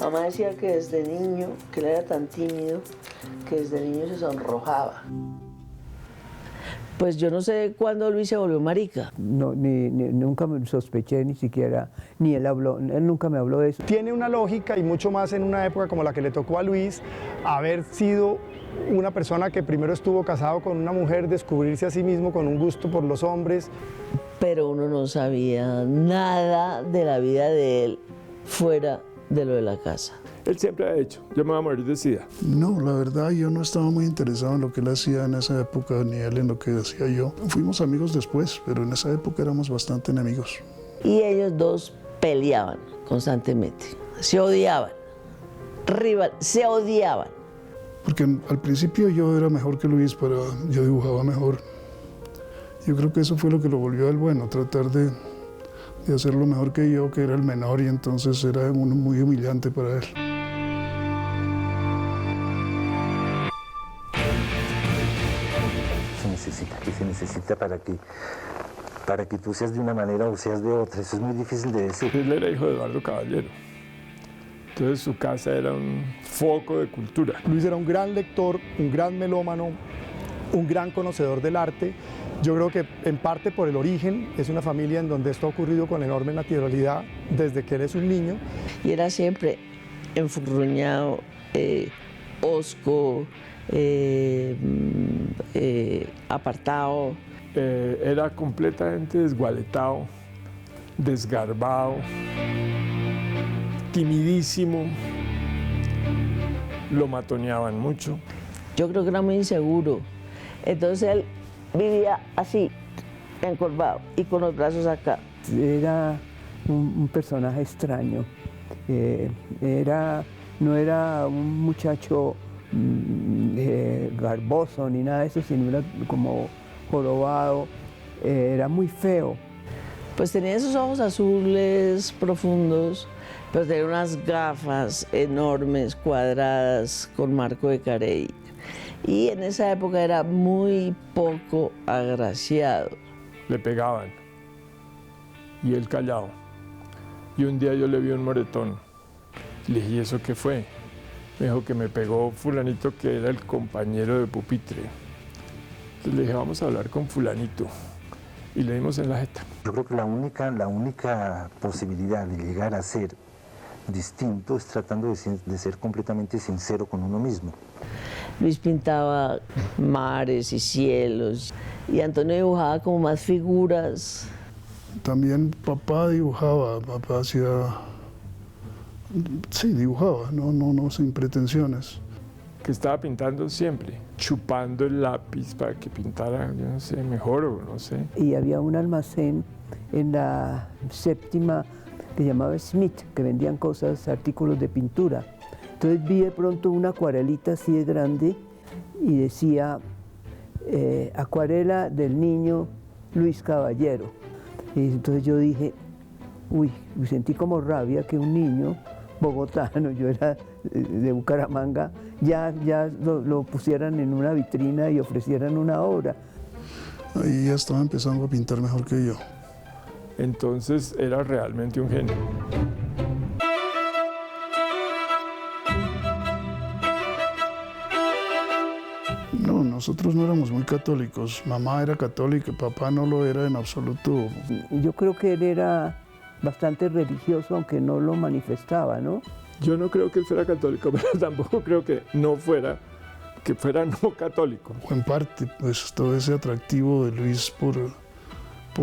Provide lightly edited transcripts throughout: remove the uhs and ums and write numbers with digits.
Mamá decía que desde niño, que él era tan tímido, que desde niño se sonrojaba. Pues yo no sé cuándo Luis se volvió marica. No, nunca me sospeché ni siquiera, ni él nunca me habló de eso. Tiene una lógica y mucho más en una época como la que le tocó a Luis, haber sido una persona que primero estuvo casado con una mujer, descubrirse a sí mismo con un gusto por los hombres. Pero uno no sabía nada de la vida de él fuera de lo de la casa. Él siempre ha hecho, yo me voy a morir de sida. No, la verdad yo no estaba muy interesado en lo que él hacía en esa época, ni él en lo que hacía yo. Fuimos amigos después, pero en esa época éramos bastante enemigos. Y ellos dos peleaban constantemente, se odiaban, se odiaban. Porque al principio yo era mejor que Luis, pero yo dibujaba mejor. Yo creo que eso fue lo que lo volvió a él bueno, tratar de hacerlo mejor que yo, que era el menor, y entonces era muy humillante para él. ¿Qué se necesita para que tú seas de una manera o seas de otra? Eso es muy difícil de decir. Él era hijo de Eduardo Caballero. Entonces su casa era un foco de cultura. Luis era un gran lector, un gran melómano, un gran conocedor del arte. Yo creo que en parte por el origen, es una familia en donde esto ha ocurrido con enorme naturalidad desde que él es un niño. Y era siempre enfurruñado, hosco, apartado. Era completamente desgualetado, desgarbado, timidísimo, lo matoneaban mucho. Yo creo que era muy inseguro. Entonces él vivía así, encorvado y con los brazos acá. Era un personaje extraño. No era un muchacho garboso ni nada de eso, sino era como jorobado. Era muy feo. Pues tenía esos ojos azules profundos, pero tenía unas gafas enormes, cuadradas, con marco de carey. Y en esa época era muy poco agraciado. Le pegaban y él callado. Y un día yo le vi un moretón. Le dije, ¿y eso qué fue? Me dijo que me pegó fulanito, que era el compañero de pupitre. Entonces le dije, vamos a hablar con fulanito. Y le dimos en la jeta. Yo creo que la única posibilidad de llegar a ser distinto es tratando de ser completamente sincero con uno mismo. Luis pintaba mares y cielos, y Antonio dibujaba como más figuras. También papá dibujaba, papá hacía... Sí, dibujaba, no sin pretensiones. Que estaba pintando siempre, chupando el lápiz para que pintara, yo no sé, mejor o no sé. Y había un almacén en la séptima que llamaba Smith, que vendían cosas, artículos de pintura. Entonces vi de pronto una acuarelita así de grande y decía acuarela del niño Luis Caballero. Y entonces yo dije, uy, me sentí como rabia que un niño bogotano, yo era de Bucaramanga, ya lo pusieran en una vitrina y ofrecieran una obra. Ahí ya estaba empezando a pintar mejor que yo. Entonces era realmente un genio. No, nosotros no éramos muy católicos. Mamá era católica, papá no lo era en absoluto. Yo creo que él era bastante religioso, aunque no lo manifestaba, ¿no? Yo no creo que él fuera católico, pero tampoco creo que fuera no católico. En parte, pues todo ese atractivo de Luis por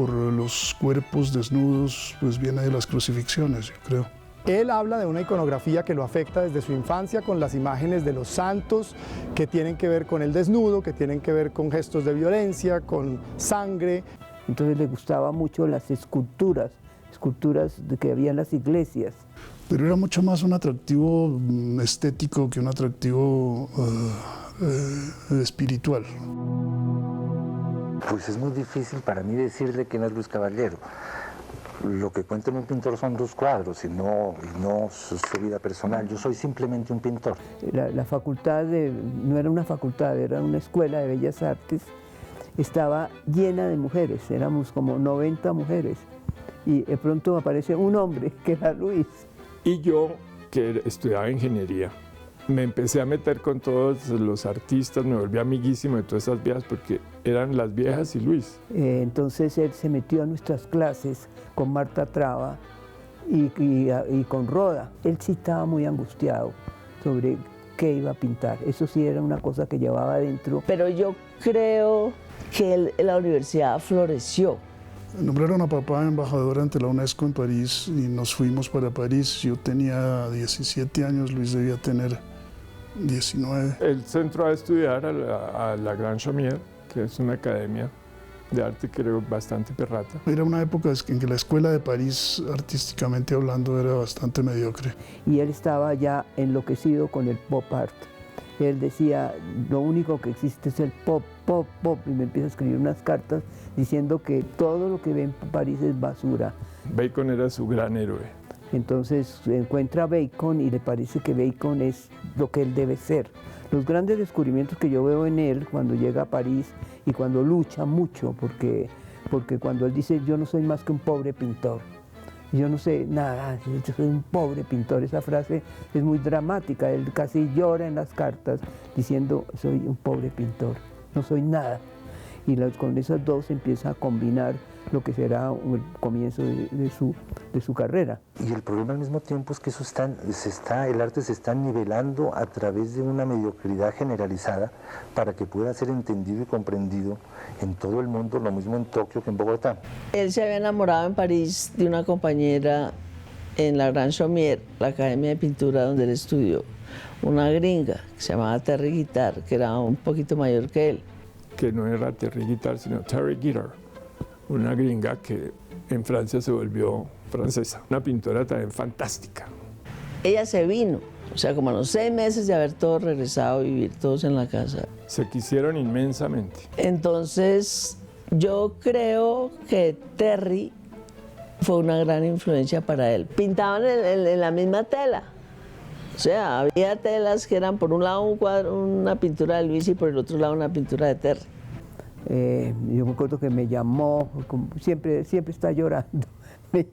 los cuerpos desnudos, pues viene de las crucifixiones, yo creo. Él habla de una iconografía que lo afecta desde su infancia con las imágenes de los santos que tienen que ver con el desnudo, que tienen que ver con gestos de violencia, con sangre. Entonces le gustaba mucho las esculturas que había en las iglesias. Pero era mucho más un atractivo estético que un atractivo espiritual. Pues es muy difícil para mí decirle que no es Luis Caballero. Lo que cuenta en un pintor son dos cuadros y no su vida personal. Yo soy simplemente un pintor. La facultad, no era una facultad, era una escuela de bellas artes, estaba llena de mujeres, éramos como 90 mujeres. Y de pronto aparece un hombre, que era Luis. Y yo que estudiaba ingeniería. Me empecé a meter con todos los artistas, me volví amiguísimo de todas esas viejas porque eran las viejas y Luis. Entonces él se metió a nuestras clases con Marta Traba y con Roda. Él sí estaba muy angustiado sobre qué iba a pintar. Eso sí era una cosa que llevaba adentro. Pero yo creo que la universidad floreció. Nombraron a papá embajador ante la UNESCO en París y nos fuimos para París. Yo tenía 17 años, Luis debía tener 19. Él se entró a estudiar a la Grand Chaumière, que es una academia de arte, creo, bastante perrata. Era una época en que la escuela de París, artísticamente hablando, era bastante mediocre. Y él estaba ya enloquecido con el pop art. Él decía, lo único que existe es el pop, pop, pop, y me empieza a escribir unas cartas diciendo que todo lo que ve en París es basura. Bacon era su gran héroe. Entonces encuentra a Bacon y le parece que Bacon es lo que él debe ser. Los grandes descubrimientos que yo veo en él cuando llega a París y cuando lucha mucho, porque cuando él dice yo no soy más que un pobre pintor, yo no sé nada, yo soy un pobre pintor, esa frase es muy dramática, él casi llora en las cartas diciendo soy un pobre pintor, no soy nada. Y con esas dos empieza a combinar lo que será el comienzo de su carrera. Y el problema al mismo tiempo es que el arte se está nivelando a través de una mediocridad generalizada para que pueda ser entendido y comprendido en todo el mundo, lo mismo en Tokio que en Bogotá. Él se había enamorado en París de una compañera en la Grand Chaumière, la academia de pintura donde él estudió, una gringa que se llamaba Terry Guitart, que era un poquito mayor que él. Que no era Terry Guitart, sino Terry Guitart, una gringa que en Francia se volvió francesa, una pintora también fantástica. Ella se vino, o sea, como a los 6 meses de haber todos regresado a vivir todos en la casa. Se quisieron inmensamente. Entonces, yo creo que Terry fue una gran influencia para él. Pintaban en la misma tela. O sea, había telas que eran por un lado un cuadro, una pintura de Luis y por el otro lado una pintura de Terry. Yo me acuerdo que me llamó, siempre está llorando, me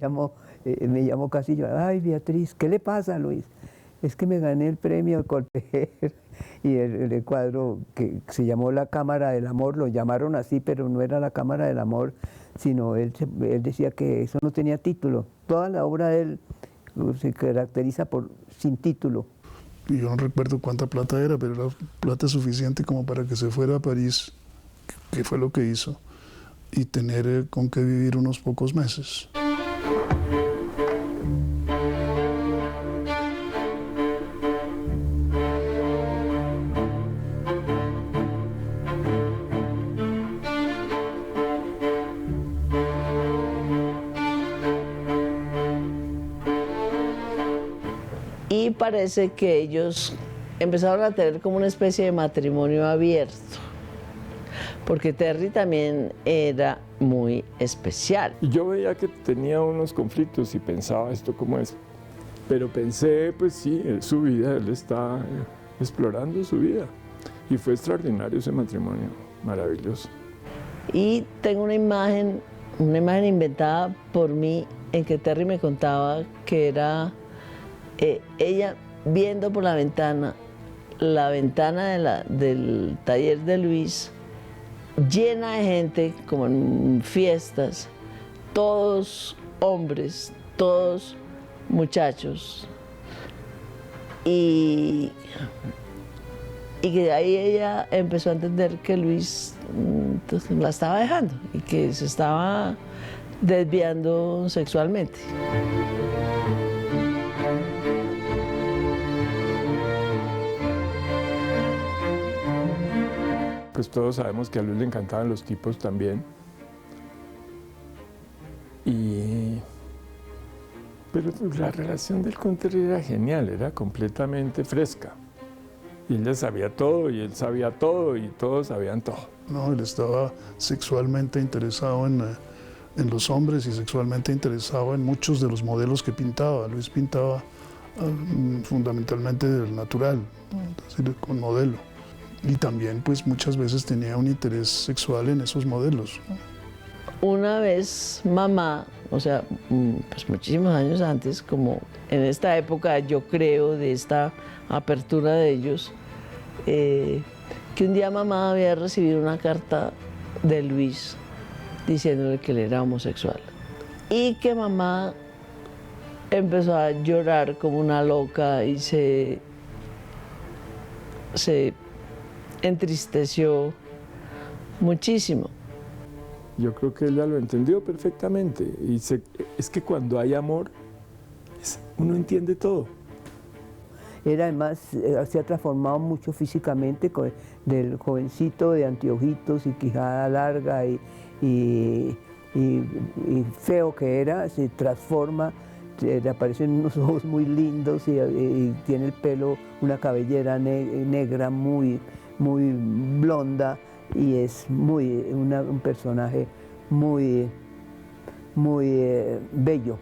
llamó casi llorando. Ay, Beatriz, ¿qué le pasa a Luis? Es que me gané el premio Colper y el cuadro que se llamó La Cámara del Amor, lo llamaron así, pero no era La Cámara del Amor, sino él decía que eso no tenía título. Toda la obra de él se caracteriza por sin título. Y yo no recuerdo cuánta plata era, pero era plata suficiente como para que se fuera a París, que fue lo que hizo, y tener con qué vivir unos pocos meses. Y parece que ellos empezaron a tener como una especie de matrimonio abierto, porque Terry también era muy especial. Y yo veía que tenía unos conflictos y pensaba esto cómo es. Pero pensé, pues sí, es su vida, él está explorando su vida. Y fue extraordinario ese matrimonio, maravilloso. Y tengo una imagen inventada por mí en que Terry me contaba que era ella viendo por la ventana del taller de Luis, llena de gente, como en fiestas, todos hombres, todos muchachos. Y que de ahí ella empezó a entender que Luis la estaba dejando y que se estaba desviando sexualmente. Pues todos sabemos que a Luis le encantaban los tipos también. Pero la relación del con Terry era genial, era completamente fresca. Y ella sabía todo, y él sabía todo, y todos sabían todo. No, él estaba sexualmente interesado en los hombres y sexualmente interesado en muchos de los modelos que pintaba. Luis pintaba fundamentalmente del natural, es decir, con modelo. Y también pues muchas veces tenía un interés sexual en esos modelos. una vez mamá, o sea, pues muchísimos años antes, como en esta época yo creo de esta apertura de ellos, que un día mamá había recibido una carta de Luis diciéndole que él era homosexual y que mamá empezó a llorar como una loca y se entristeció muchísimo. Yo creo que ella lo entendió perfectamente. Es que cuando hay amor, uno entiende todo. Él además se ha transformado mucho físicamente, del jovencito de anteojitos y quijada larga y feo que era, se transforma, le aparecen unos ojos muy lindos y tiene el pelo, una cabellera negra muy blonda y es un personaje muy bello.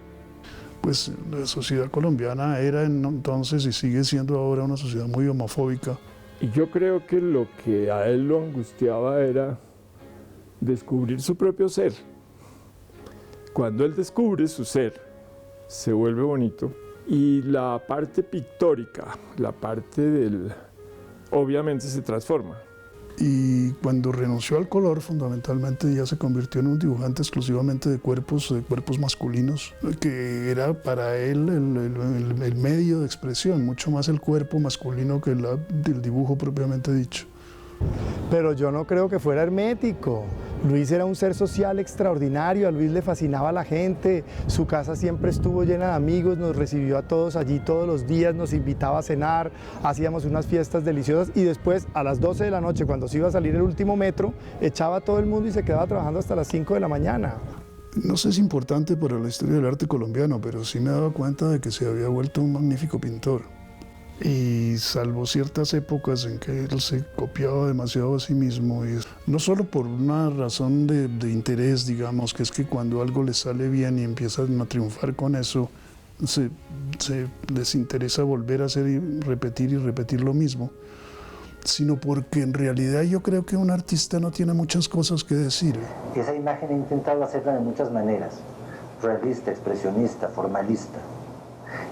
Pues la sociedad colombiana era entonces y sigue siendo ahora una sociedad muy homofóbica. Y yo creo que lo que a él lo angustiaba era descubrir su propio ser. Cuando él descubre su ser, se vuelve bonito. Y la parte pictórica, la parte obviamente se transforma. Y cuando renunció al color, fundamentalmente ya se convirtió en un dibujante exclusivamente de cuerpos masculinos, que era para él el medio de expresión, mucho más el cuerpo masculino que el dibujo propiamente dicho. Pero yo no creo que fuera hermético. Luis era un ser social extraordinario, a Luis le fascinaba la gente, su casa siempre estuvo llena de amigos, nos recibió a todos allí todos los días, nos invitaba a cenar, hacíamos unas fiestas deliciosas y después a las 12 de la noche, cuando se iba a salir el último metro, echaba a todo el mundo y se quedaba trabajando hasta las 5 de la mañana. No sé si es importante para la historia del arte colombiano, pero sí me he dado cuenta de que se había vuelto un magnífico pintor. Y salvo ciertas épocas en que él se copiaba demasiado a sí mismo, y no solo por una razón de interés, digamos, que es que cuando algo les sale bien y empiezan a triunfar con eso, les interesa volver a hacer y repetir lo mismo, sino porque en realidad yo creo que un artista no tiene muchas cosas que decir. Esa imagen he intentado hacerla de muchas maneras, realista, expresionista, formalista,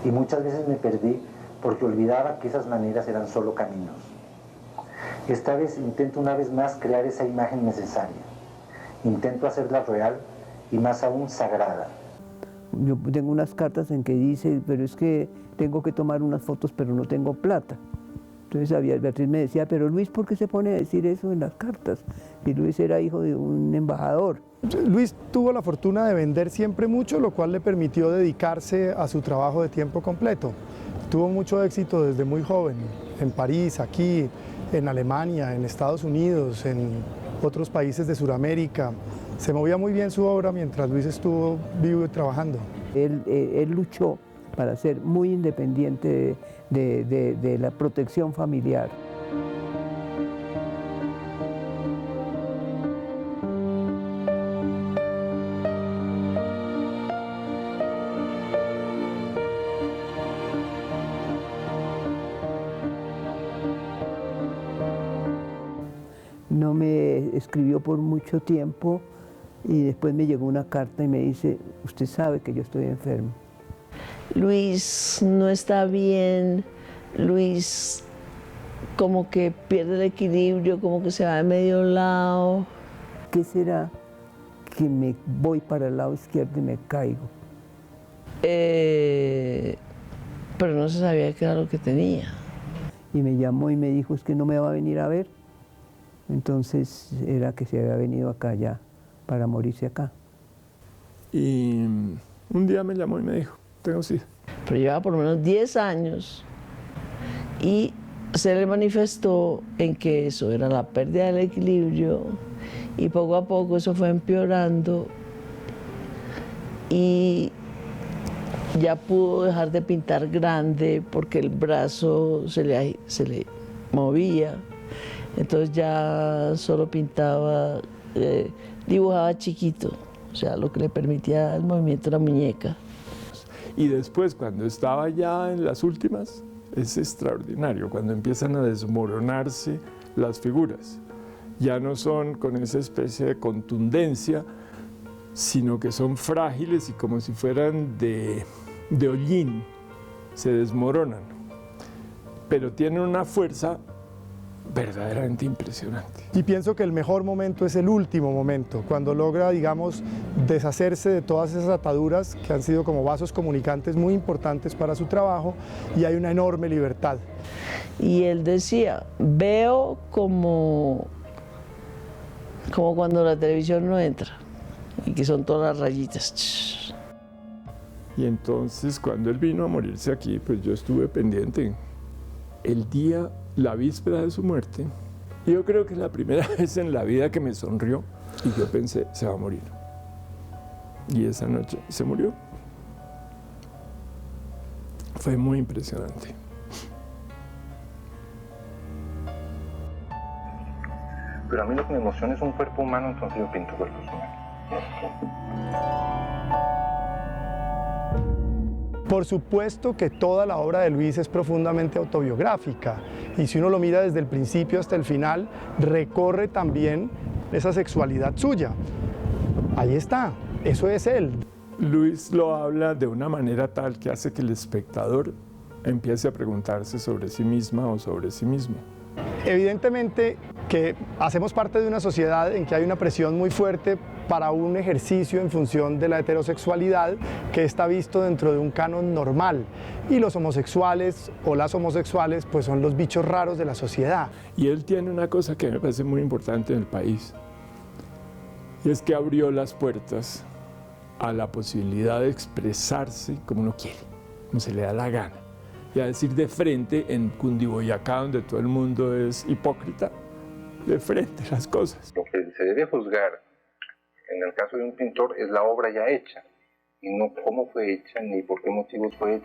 y muchas veces me perdí porque olvidaba que esas maneras eran solo caminos. Esta vez intento una vez más crear esa imagen necesaria. Intento hacerla real y más aún sagrada. Yo tengo unas cartas en que dice, pero es que tengo que tomar unas fotos, pero no tengo plata. Entonces Beatriz me decía, pero Luis, ¿por qué se pone a decir eso en las cartas? Y Luis era hijo de un embajador. Luis tuvo la fortuna de vender siempre mucho, lo cual le permitió dedicarse a su trabajo de tiempo completo. Tuvo mucho éxito desde muy joven, en París, aquí, en Alemania, en Estados Unidos, en otros países de Sudamérica. Se movía muy bien su obra mientras Luis estuvo vivo y trabajando. Él luchó para ser muy independiente de la protección familiar. No me escribió por mucho tiempo y después me llegó una carta y me dice, usted sabe que yo estoy enfermo. Luis no está bien, Luis como que pierde el equilibrio, como que se va de medio lado. ¿Qué será que me voy para el lado izquierdo y me caigo? Pero no se sabía qué era lo que tenía. Y me llamó y me dijo, es que no me va a venir a ver. Entonces era que se había venido acá ya para morirse acá. Y un día me llamó y me dijo, tengo SIDA. Pero llevaba por lo menos 10 años y se le manifestó en que eso era la pérdida del equilibrio y poco a poco eso fue empeorando y ya pudo dejar de pintar grande porque el brazo se le movía. Entonces ya solo pintaba, dibujaba chiquito, o sea, lo que le permitía el movimiento de la muñeca. Y después, cuando estaba ya en las últimas, es extraordinario, cuando empiezan a desmoronarse las figuras. Ya no son con esa especie de contundencia, sino que son frágiles y como si fueran de hollín, se desmoronan, pero tienen una fuerza verdaderamente impresionante. Y pienso que el mejor momento es el último momento, cuando logra, digamos, deshacerse de todas esas ataduras que han sido como vasos comunicantes muy importantes para su trabajo, y hay una enorme libertad. Y él decía, veo como cuando la televisión no entra, y que son todas las rayitas. Y entonces cuando él vino a morirse aquí, pues yo estuve pendiente. El día, la víspera de su muerte, yo creo que es la primera vez en la vida que me sonrió y yo pensé, se va a morir. Y esa noche se murió. Fue muy impresionante. Pero a mí lo que me emociona es un cuerpo humano, entonces yo pinto cuerpos humanos. Por supuesto que toda la obra de Luis es profundamente autobiográfica, y si uno lo mira desde el principio hasta el final, recorre también esa sexualidad suya. Ahí está, eso es él. Luis lo habla de una manera tal que hace que el espectador empiece a preguntarse sobre sí misma o sobre sí mismo. Evidentemente que hacemos parte de una sociedad en que hay una presión muy fuerte para un ejercicio en función de la heterosexualidad que está visto dentro de un canon normal, y los homosexuales o las homosexuales pues son los bichos raros de la sociedad. Y él tiene una cosa que me parece muy importante en el país, y es que abrió las puertas a la posibilidad de expresarse como uno quiere, como se le da la gana, y a decir de frente en Cundiboyacá, donde todo el mundo es hipócrita, de frente las cosas. Lo que se debe juzgar en el caso de un pintor es la obra ya hecha, y no cómo fue hecha ni por qué motivos fue hecha.